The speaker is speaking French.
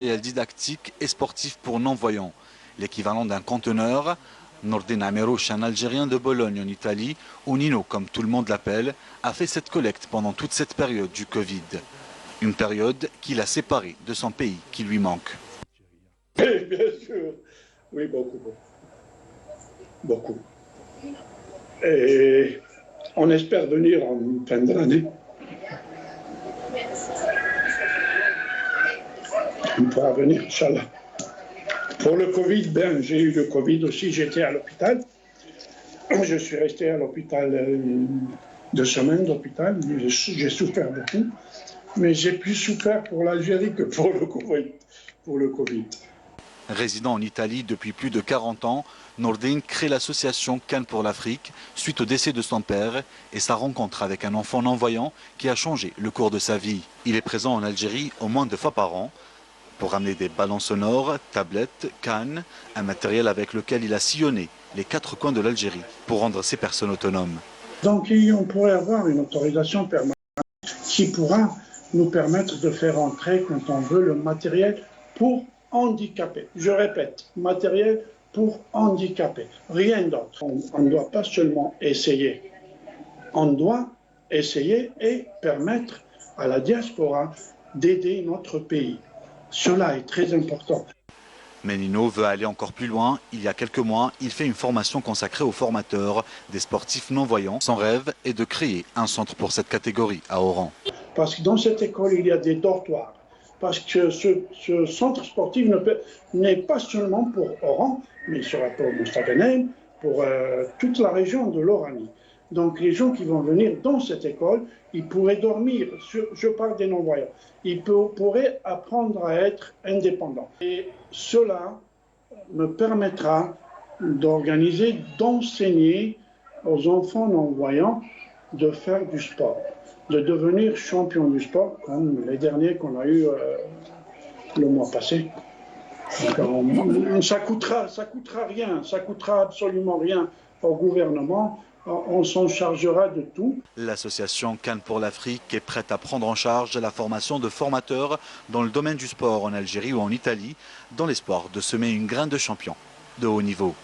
didactique et sportif pour non-voyants. L'équivalent d'un conteneur. Nordin Amerouche, un Algérien de Bologne en Italie, ou Nino comme tout le monde l'appelle, a fait cette collecte pendant toute cette période du Covid. Une période qui l'a séparé de son pays qui lui manque. Et bien sûr, oui, beaucoup. Beaucoup. Et on espère venir en fin de l'année. On pourra venir, Inch'Allah. Pour le Covid, j'ai eu le Covid aussi, j'étais à l'hôpital. Je suis resté à l'hôpital 2 semaines d'hôpital. J'ai souffert beaucoup, mais j'ai plus souffert pour l'Algérie que pour le Covid. Résident en Italie depuis plus de 40 ans, Nordin crée l'association Cannes pour l'Afrique suite au décès de son père et sa rencontre avec un enfant non-voyant qui a changé le cours de sa vie. Il est présent en Algérie au moins 2 fois par an pour ramener des ballons sonores, tablettes, cannes, un matériel avec lequel il a sillonné les 4 coins de l'Algérie pour rendre ces personnes autonomes. Donc on pourrait avoir une autorisation permanente qui pourra nous permettre de faire entrer quand on veut le matériel pour handicapés. Je répète, matériel pour handicapés, rien d'autre. On ne doit pas seulement essayer, on doit essayer et permettre à la diaspora d'aider notre pays. Cela est très important. Mais Nino veut aller encore plus loin. Il y a quelques mois, il fait une formation consacrée aux formateurs des sportifs non-voyants. Son rêve est de créer un centre pour cette catégorie à Oran. Parce que dans cette école, il y a des dortoirs. Parce que ce centre sportif n'est pas seulement pour Oran, mais il sera pour Mostaganem, pour toute la région de l'Oranie. Donc les gens qui vont venir dans cette école, ils pourraient dormir, je parle des non-voyants, ils pourraient apprendre à être indépendants. Et cela me permettra d'organiser, d'enseigner aux enfants non-voyants de faire du sport, de devenir champion du sport, comme les derniers qu'on a eu le mois passé. Donc, ça coûtera rien, ça coûtera absolument rien au gouvernement. On s'en chargera de tout. L'association Cannes pour l'Afrique est prête à prendre en charge la formation de formateurs dans le domaine du sport en Algérie ou en Italie, dans l'espoir de semer une graine de champion de haut niveau.